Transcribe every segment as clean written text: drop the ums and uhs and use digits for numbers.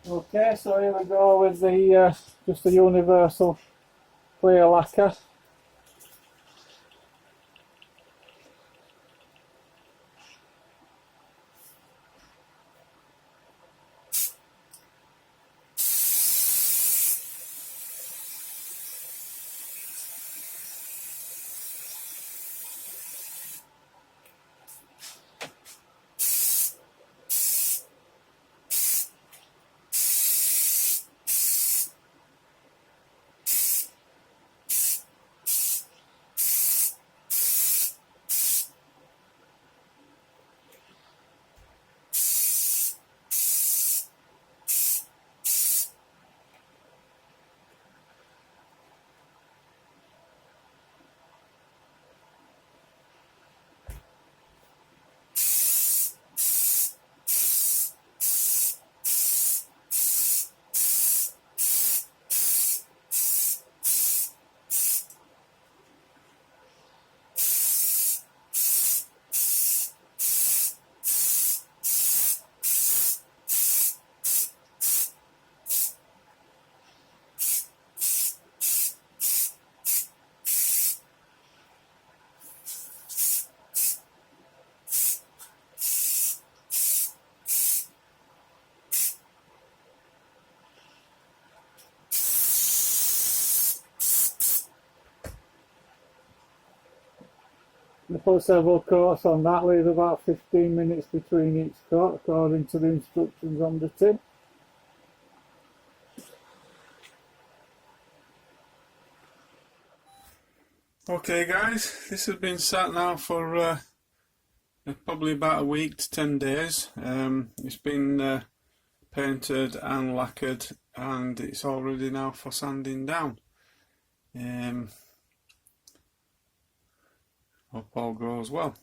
Okay, so here we go with the just the universal clear lacquer. We put several coats on that, leave about 15 minutes between each coat according to the instructions on the tin. Okay guys, this has been sat now for probably about a week to 10 days. It's been painted and lacquered and it's all ready now for sanding down. Hope all goes well.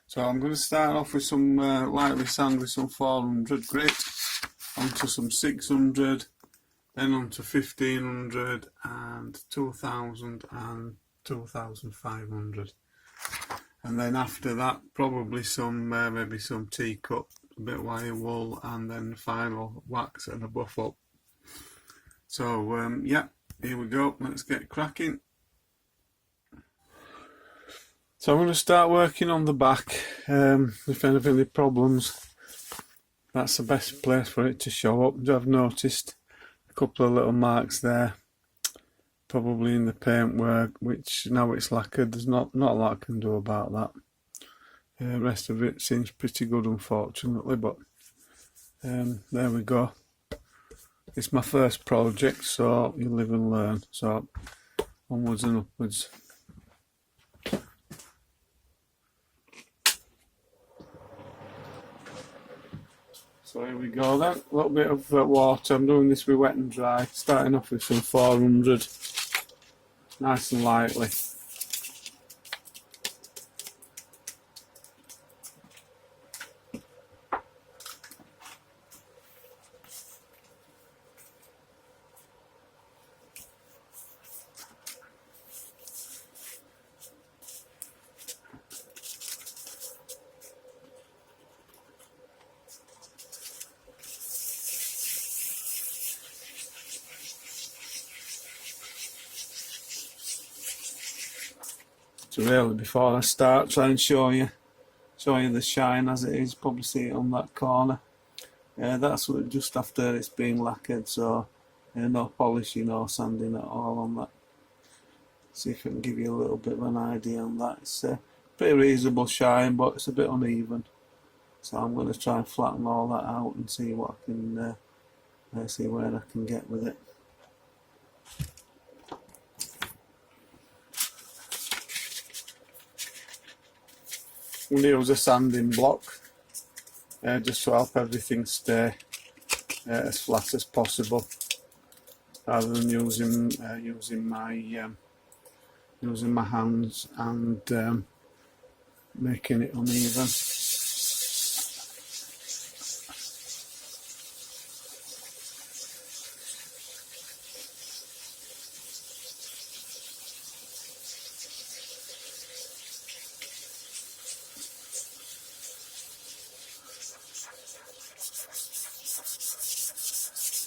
So I'm going to start off with some lightly sand with some 400 grit, onto some 600, then onto 1500 and 2000 and 2500. And then after that probably some maybe some teacup, a bit wire wool, and then final wax and a buff up. So yeah, here we go, let's get cracking. So I'm going to start working on the back. If any problems, that's the best place for it to show up. I've noticed a couple of little marks there, probably in the paintwork, which now it's lacquered, there's not a lot I can do about that. The rest of it seems pretty good, unfortunately, but there we go. It's my first project, so you live and learn. So onwards and upwards. So here we go then, a little bit of water. I'm doing this with wet and dry, starting off with some 400, nice and lightly. So really, before I start, try and show you the shine as it is. Probably see it on that corner. That's just after it's been lacquered, so no polishing or sanding at all on that. See if I can give you a little bit of an idea on that. It's a pretty reasonable shine, but it's a bit uneven. So I'm going to try and flatten all that out and see what I can see where I can get with it. I'm going to use a sanding block just to help everything stay as flat as possible, rather than using my hands and making it uneven.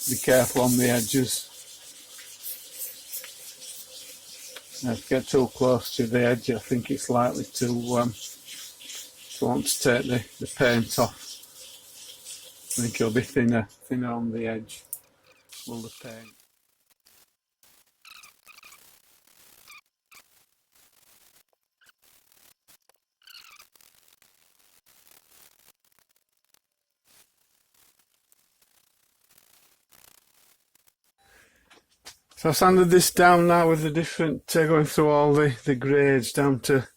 be careful on the edges. Now, if you get too close to the edge, I think it's likely to want to take the paint off. I think it'll be thinner on the edge, will the paint. So I've sanded this down now with the different, going through all the grades down to,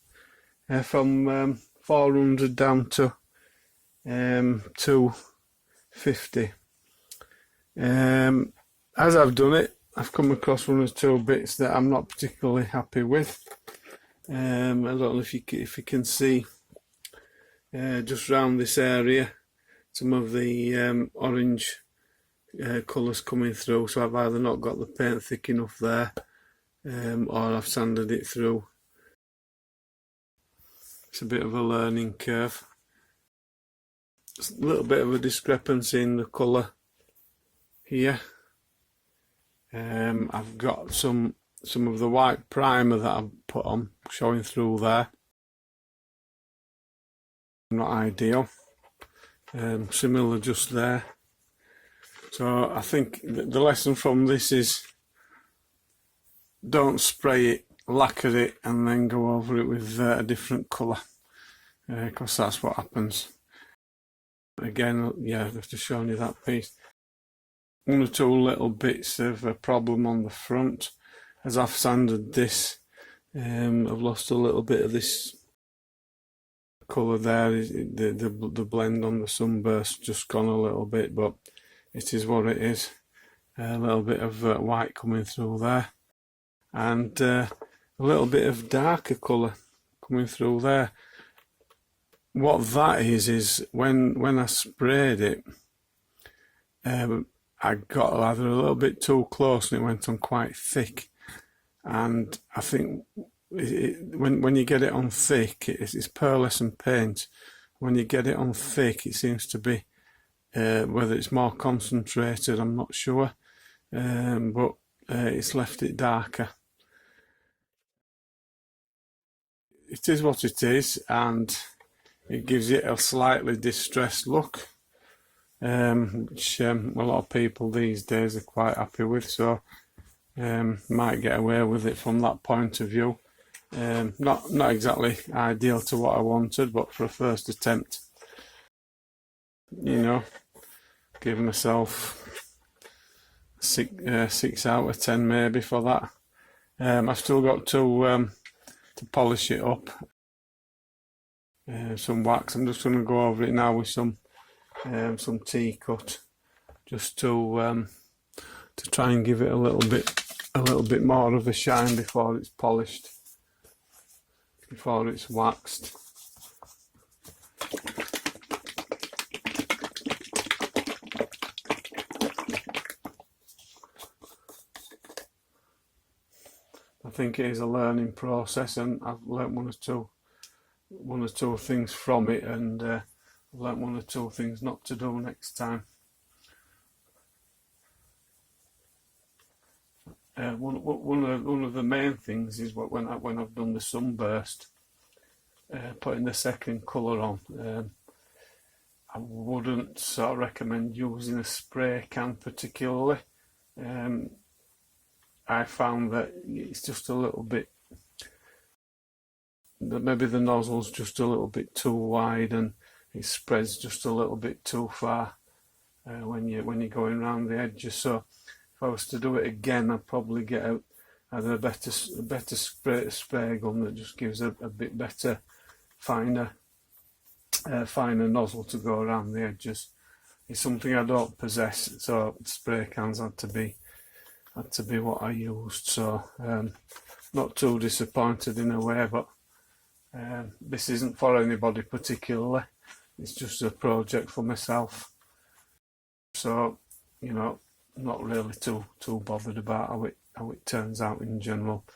from 400 down to 250. As I've done it, I've come across one or two bits that I'm not particularly happy with. I don't know if you can see just round this area some of the orange colours coming through, so I've either not got the paint thick enough there or I've sanded it through. It's a bit of a learning curve. There's a little bit of a discrepancy in the colour here. I've got some of the white primer that I've put on showing through there. Not ideal. Similar just there. So I think the lesson from this is don't spray it, lacquer it and then go over it with a different colour, because that's what happens. Again, yeah, I've just shown you that piece. One or two little bits of a problem on the front. As I've sanded this, I've lost a little bit of this colour there. The blend on the sunburst just gone a little bit, but it is what it is. A little bit of white coming through there, and a little bit of darker colour coming through there. What that is when I sprayed it, I got either a little bit too close and it went on quite thick, and I think when you get it on thick, it's pearlescent paint. When you get it on thick, it seems to be whether it's more concentrated, I'm not sure, but it's left it darker. It is what it is, and it gives it a slightly distressed look, which a lot of people these days are quite happy with, so might get away with it from that point of view. Not exactly ideal to what I wanted, but for a first attempt, you know, give myself 6 out of 10 maybe for that. I've still got to polish it up. Some wax. I'm just going to go over it now with some tea cut, just to try and give it a little bit more of a shine before it's polished, before it's waxed. I think it is a learning process, and I've learnt one or two things from it, and I've learnt one or two things not to do next time. One of the main things is when I've done the sunburst, putting the second colour on. I wouldn't sort of recommend using a spray can particularly. I found that it's just a little bit, maybe the nozzle's just a little bit too wide and it spreads just a little bit too far when you're going around the edges. So if I was to do it again, I'd probably get out either a better spray gun that just gives a bit better, finer nozzle to go around the edges. It's something I don't possess, so spray cans had to be what I used. So not too disappointed in a way, but this isn't for anybody particularly. It's just a project for myself. So, you know, not really too bothered about how it turns out in general.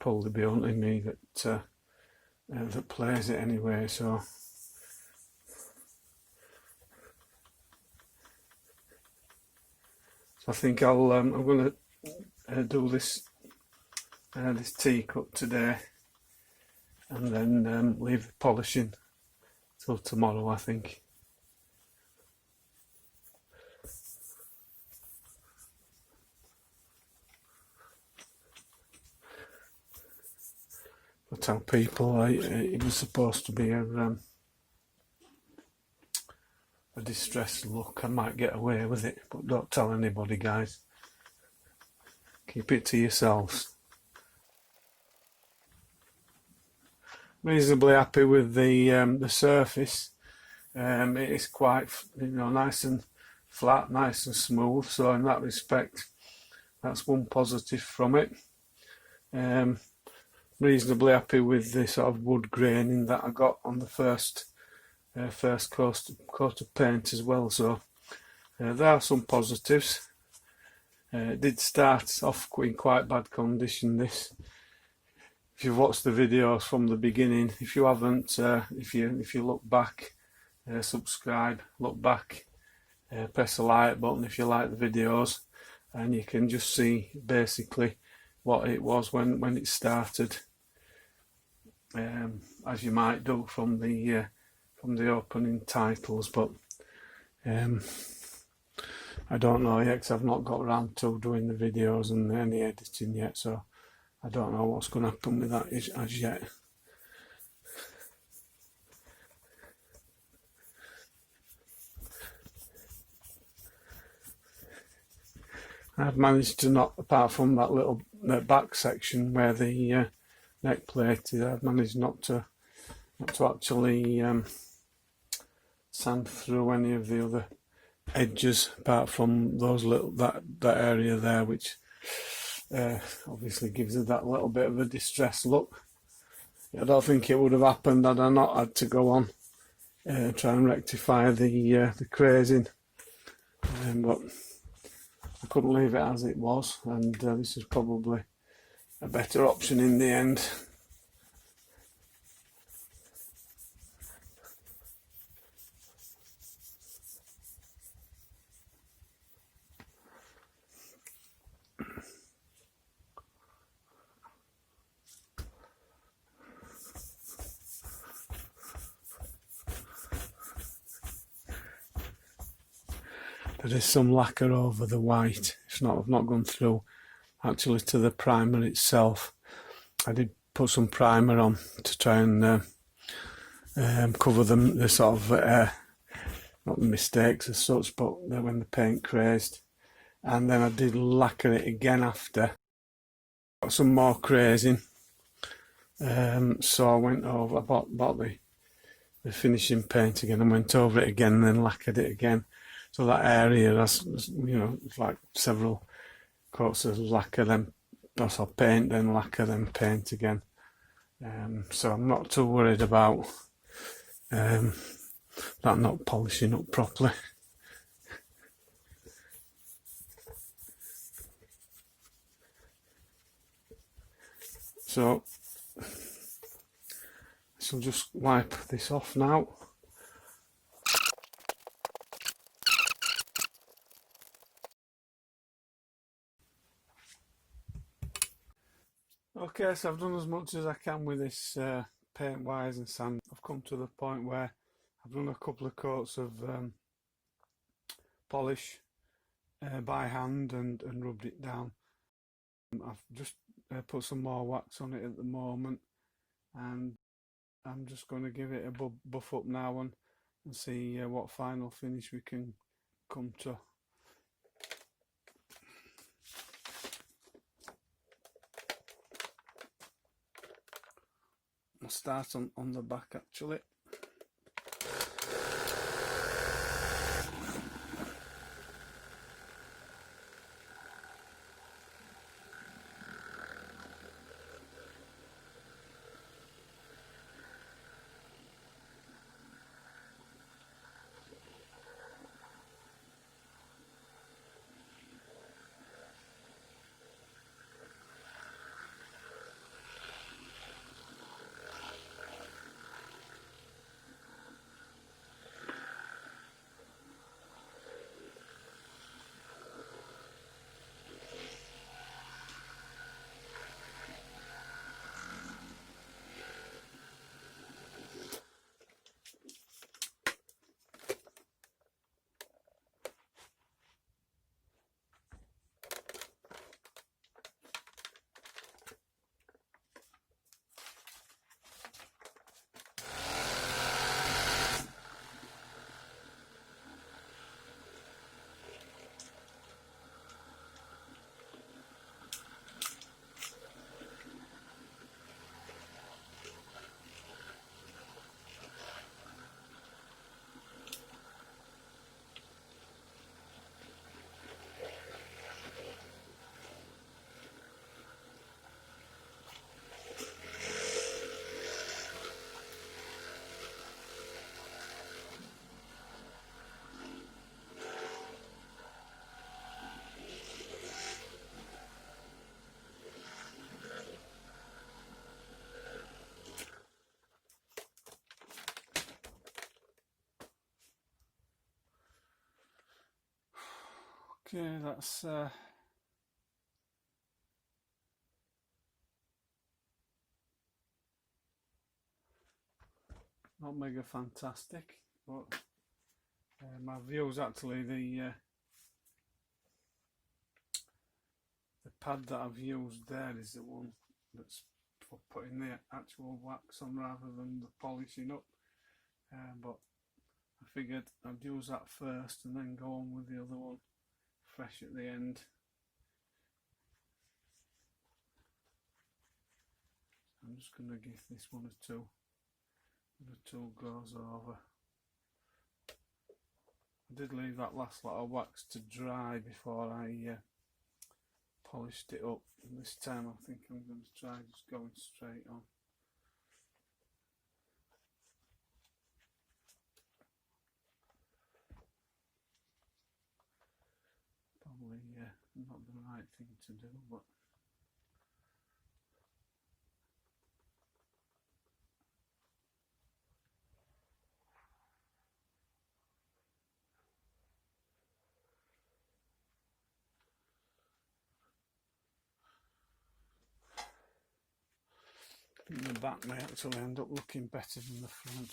Probably be only me that plays it anyway. So. So I think I'm going to do this tea cut today, and then leave the polishing till tomorrow, I think. I tell people it was supposed to be a distressed look. I might get away with it, but don't tell anybody, guys. Keep it to yourselves. Reasonably happy with the surface. It is quite, nice and flat, nice and smooth. So in that respect, that's one positive from it. Reasonably happy with the sort of wood graining that I got on the first coat of paint as well. So there are some positives. It did start off in quite bad condition, this. If you've watched the videos from the beginning, if you haven't, if you look back, subscribe, look back, press the like button if you like the videos, and you can just see basically what it was when it started, as you might do from the opening titles. But I don't know yet, because I've not got around to doing the videos and any editing yet, so I don't know what's going to happen with that as yet. I've managed to not, apart from that little back section where the neck plate is, I've managed not to actually sand through any of the other edges, apart from those that area there, which obviously gives it that little bit of a distressed look. I don't think it would have happened had I not had to go on try and rectify the crazing, but I couldn't leave it as it was, and this is probably a better option in the end. There is some lacquer over the white. I've not gone through actually to the primer itself. I did put some primer on to try and cover the sort of not the mistakes as such, but when the paint crazed. And then I did lacquer it again after. Got some more crazing. So I went over, I bought the finishing paint again and went over it again and then lacquered it again. So that area, that's, it's like several coats of lacquer, then also paint, then lacquer, then paint again. So I'm not too worried about that not polishing up properly. So I shall just wipe this off now. Okay, so I've done as much as I can with this paint wise and sand. I've come to the point where I've done a couple of coats of polish by hand and rubbed it down. I've just put some more wax on it at the moment, and I'm just going to give it a buff up now and see what final finish we can come to. I'll start on the back actually. Okay, that's not mega fantastic, but my view's actually the pad that I've used there is the one that's for putting the actual wax on rather than the polishing up, but I figured I'd use that first and then go on with the other one fresh at the end. I'm just going to give this one a two. The tool goes over. I did leave that last lot of wax to dry before I polished it up, and this time I think I'm going to try just going straight on. Probably not the right thing to do, but I think the back may actually end up looking better than the front.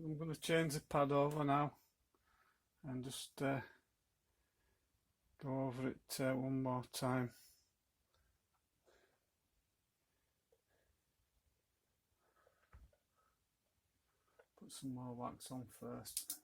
I'm going to change the pad over now and just go over it one more time. Put some more wax on first.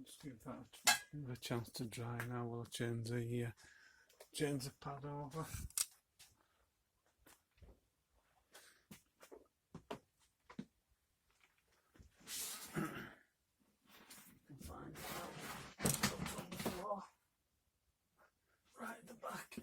Just give that a chance to dry now. We'll change the pad over. Find it on the floor, right at the back.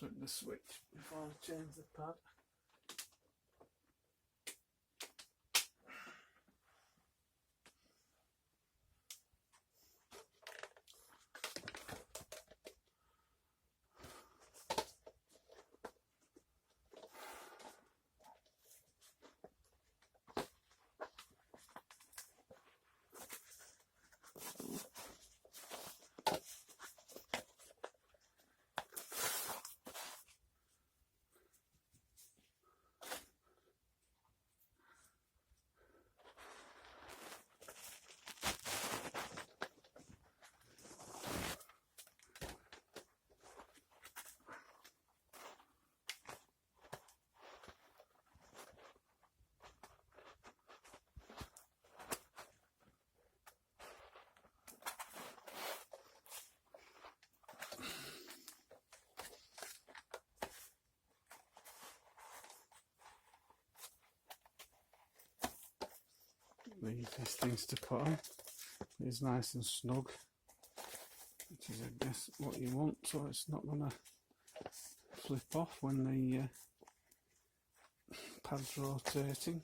flip the switch before I change the pad. The easiest things to put on is nice and snug, which is I guess what you want, so it's not going to flip off when the pad's rotating.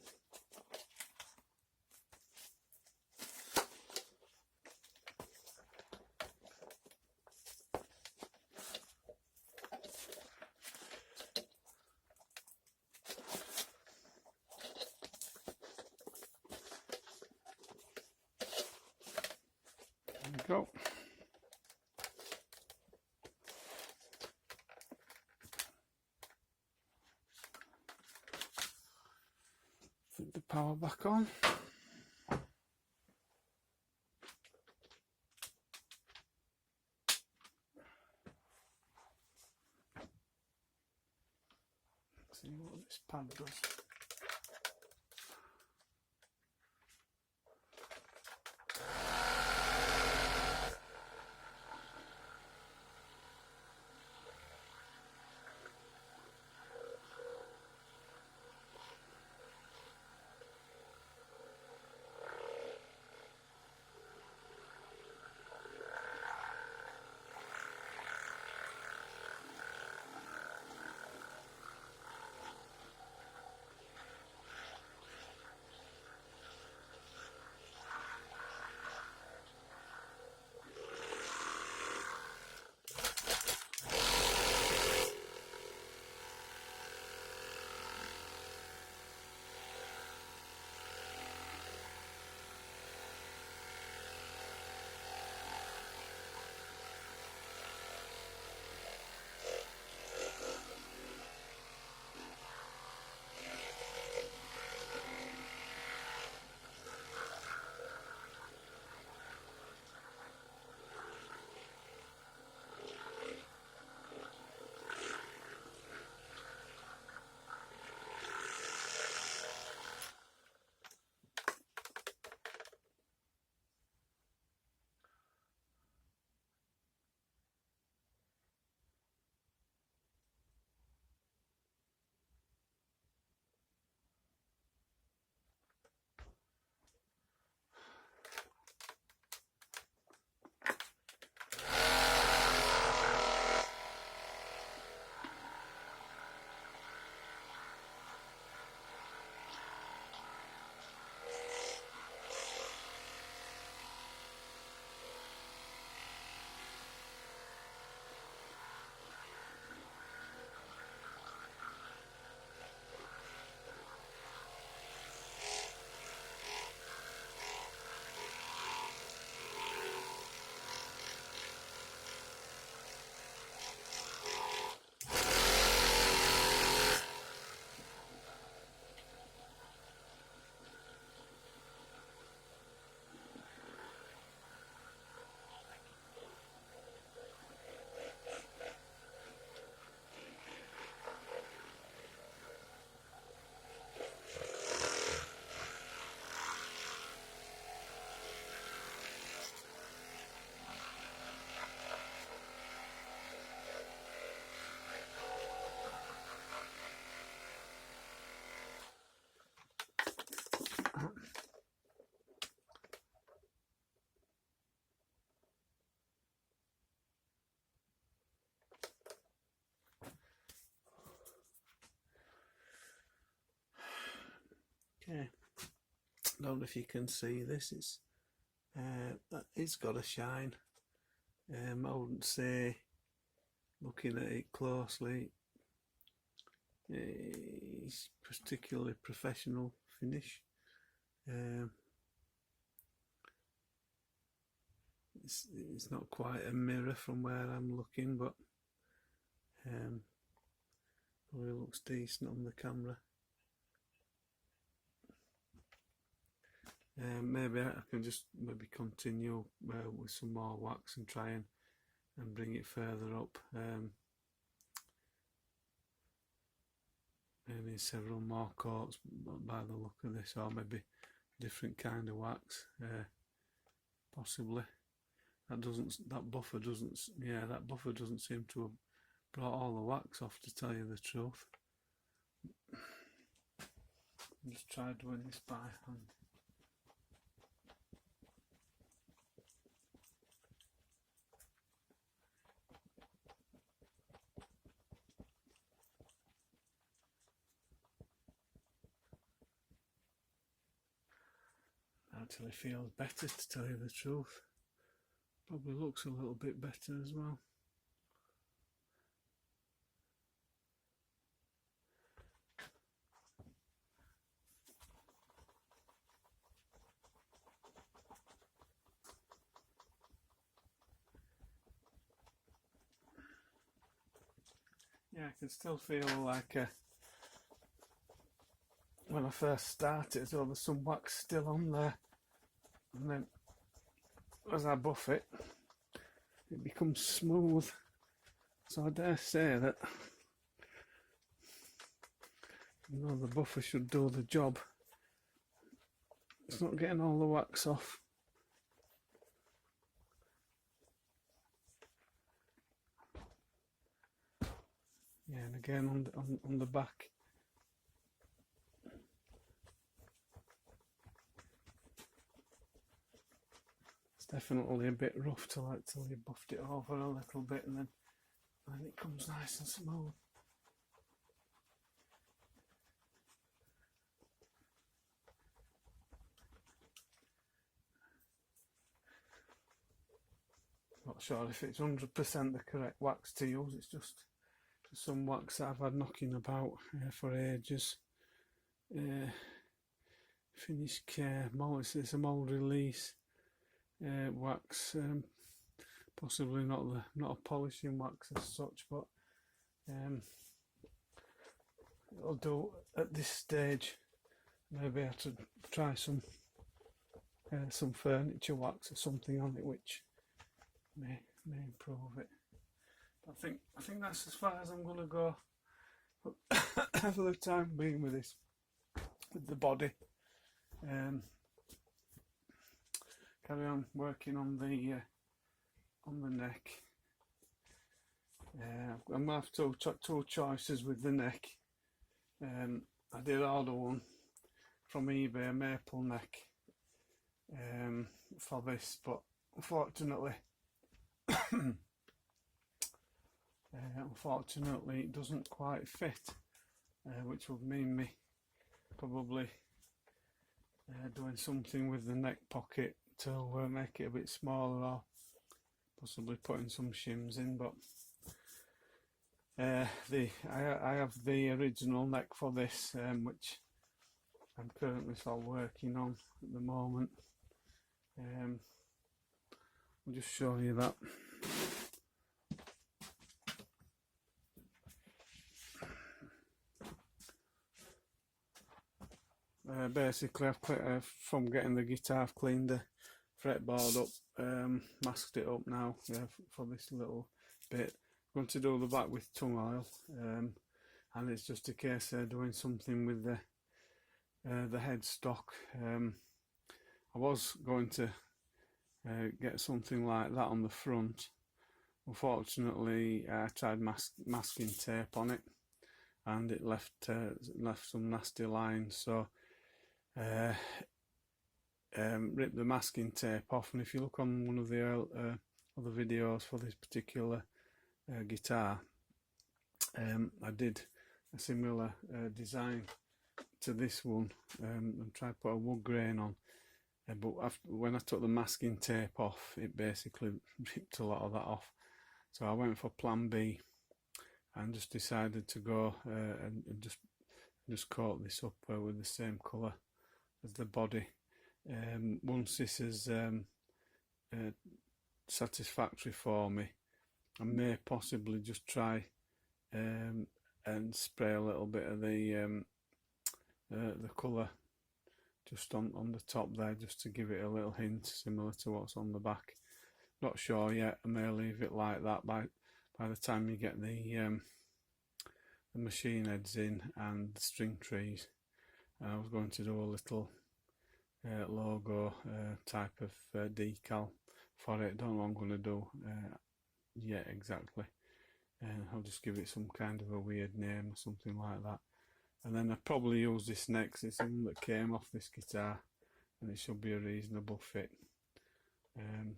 There we go. Put the power back on. See what this pad does. I don't know if you can see this. It's got a shine. I wouldn't say, looking at it closely, it's particularly professional finish. It's not quite a mirror from where I'm looking, but probably looks decent on the camera. Maybe I can just continue with some more wax and try and bring it further up. Maybe several more coats by the look of this, or maybe different kind of wax, possibly. That buffer doesn't seem to have brought all the wax off, to tell you the truth. I'll just try doing this by hand. Actually feels better, to tell you the truth. Probably looks a little bit better as well. Yeah, I can still feel like when I first started, there was some wax still on there, and then as I buff it, it becomes smooth. So I dare say that, the buffer should do the job. It's not getting all the wax off. Yeah, and again on the back. Definitely a bit rough till you buffed it over a little bit, and then it comes nice and smooth. Not sure if it's 100% the correct wax to use. It's just some wax that I've had knocking about for ages. Finish Care mold. It's a mold release. Wax, possibly not a polishing wax as such, but it'll do at this stage. Maybe I have to try some furniture wax or something on it, which may improve it. But I think that's as far as I'm going to go for the time being with this, with the body. Carry on working on the neck. I'm going to have two choices with the neck. I did order one from eBay, a maple neck, for this, but unfortunately it doesn't quite fit, which would mean me probably doing something with the neck pocket to make it a bit smaller, or possibly putting some shims in. But I have the original neck for this, which I'm currently still working on at the moment. I'll just show you that. Basically, from getting the guitar, I've cleaned the fretboard up, masked it up now, for this little bit. I'm going to do the back with tung oil, and it's just a case of doing something with the headstock. I was going to get something like that on the front. Unfortunately, I tried masking tape on it, and it left some nasty lines. So ripped the masking tape off, and if you look on one of the other videos for this particular guitar, I did a similar design to this one and try to put a wood grain on. But when I took the masking tape off, it basically ripped a lot of that off. So I went for plan B and just decided to go and just coat this up with the same colour as the body. Once this is satisfactory for me, I may possibly just try and spray a little bit of the colour just on the top there, just to give it a little hint similar to what's on the back. Not sure yet. I may leave it like that by the time you get the machine heads in and the string trees. I was going to do a little logo type of decal for it. Don't know what I'm going to do yet exactly. I'll just give it some kind of a weird name or something like that. And then I'll probably use this next. It's something that came off this guitar, and it should be a reasonable fit.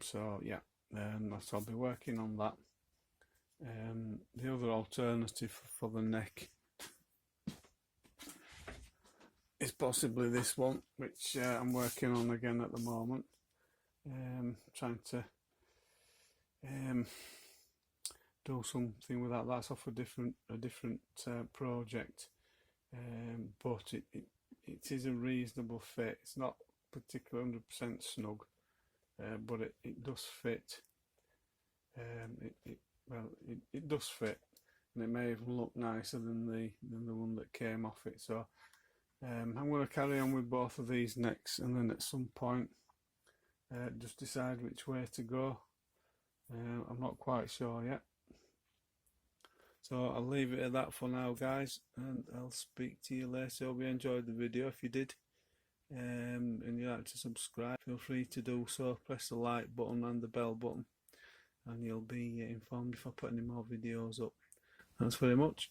So yeah, so I'll be working on that. The other alternative for the neck is possibly this one, which I'm working on again at the moment. Trying to do something with that. That's off a different project. But it is a reasonable fit. It's not particularly 100% snug, but it does fit. It does fit, and it may even look nicer than the one that came off it. So I'm going to carry on with both of these necks, and then at some point just decide which way to go. I'm not quite sure yet. So I'll leave it at that for now, guys, and I'll speak to you later. Hope you enjoyed the video. If you did, and you'd like to subscribe, feel free to do so. Press the like button and the bell button, and you'll be informed if I put any more videos up. Thanks very much.